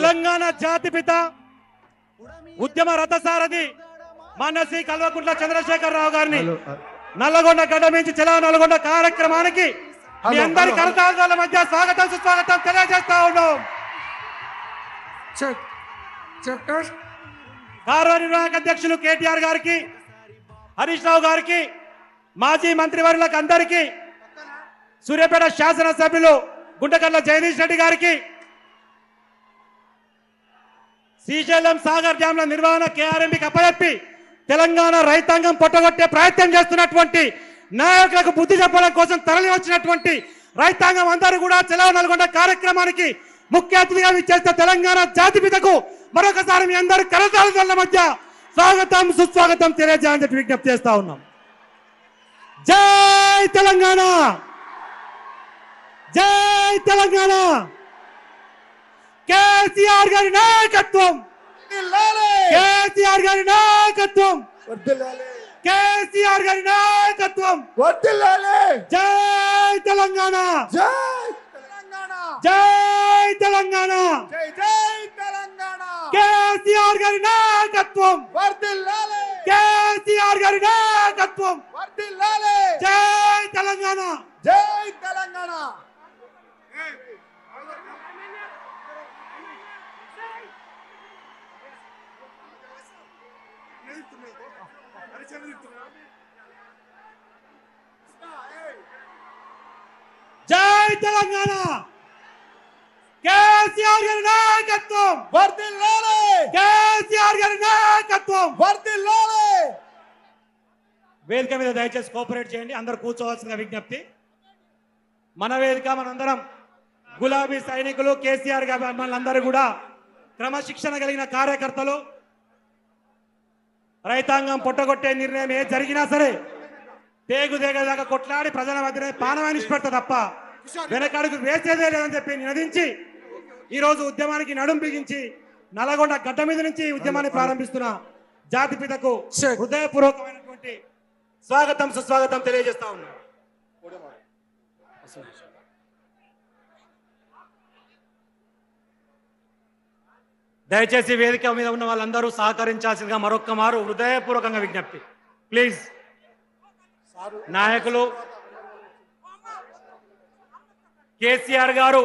తెలంగాణ జాతిపిత ఉద్యమ రథసారథి మాన్యశ్రీ కల్వకుంట్ల చంద్రశేఖరరావు గారిని నల్లగొండ గడ్డ నుంచి చలో నల్లగొండ కార్యక్రమానికి మీ అందరి కరతాళాల మధ్య స్వాగతం సుస్వాగతం తెలియజేస్తా ఉన్నాం. కార్యనిర్వాహక అధ్యక్షులు కేటీఆర్ గారికి, హరీష్ రావు గారికి, మాజీ మంత్రివర్యులకు అందరికీ, సూర్యాపేట శాసనసభ్యులు గుంటకర్ల జగదీష్ రెడ్డి గారికి, శ్రీశైలం సాగర్ డ్యాంల నిర్వహణ కేఆర్ఎంబీకి అప్పచెప్పి తెలంగాణ రైతాంగం పొట్టగొట్టే ప్రయత్నం చేస్తున్నటువంటి నాయకులకు బుద్ధి చెప్పడం కోసం తరలి వచ్చినటువంటి రైతాంగం అందరూ కూడా చలో నల్గొండ కార్యక్రమానికి ముఖ్య అతిథిగా విచ్చేస్తే తెలంగాణ జాతిపితకు మరొకసారి మీ అందరూ కరతాళాల మధ్య స్వాగతం సుస్వాగతం తెలియజేయాలని చెప్పి విజ్ఞప్తి చేస్తా ఉన్నాం. జై తెలంగాణ, జై తెలంగాణ. కేసీఆర్ గారి నాయకత్వం, కేసీఆర్ గారి నాయకత్వం, కేసీఆర్ గారి నాయకత్వం. జై తెలంగాణ, జై తెలంగాణ, జై తెలంగాణ, జై తెలంగాణ. కేసీఆర్ గారి నాయకత్వం, కేసీఆర్ గారి నాయకత్వం. జై తెలంగాణ, జై తెలంగాణ. జై తెలంగాణ. కేసీఆర్ గారి నాయకత్వం వర్ధిల్లాలి, కేసీఆర్ గారి నాయకత్వం వర్ధిల్లాలి. వేదిక మీద దయచేసి కోఆపరేట్ చేయండి, అందరూ కూర్చోవాల్సిన విజ్ఞప్తి. మన వేదిక మనందరం గులాబీ సైనికులు, కేసీఆర్ గారి అభిమానులందరూ కూడా క్రమశిక్షణ కలిగిన కార్యకర్తలు. రైతాంగం పొట్టగొట్టే నిర్ణయం ఏ జరిగినా సరే పేగుదేగదాకా కొట్లాడి ప్రజల మధ్యనే పానవాన్ని పెడతా తప్ప వెనకడుగు వేసేదే లేదని చెప్పి నినదించి ఈరోజు ఉద్యమానికి నడుం బిగించి నల్లగొండ గడ్డ మీద నుంచి ఉద్యమాన్ని ప్రారంభిస్తున్న జాతిపితకు హృదయపూర్వకమైనటువంటి స్వాగతం సుస్వాగతం తెలియజేస్తా ఉన్నాం. దయచేసి వేదిక మీద ఉన్న వాళ్ళందరూ సహకరించాల్సిందిగా మరొక్క మారు హృదయపూర్వకంగా విజ్ఞప్తి. ప్లీజ్ నాయకులు, కేసీఆర్ గారు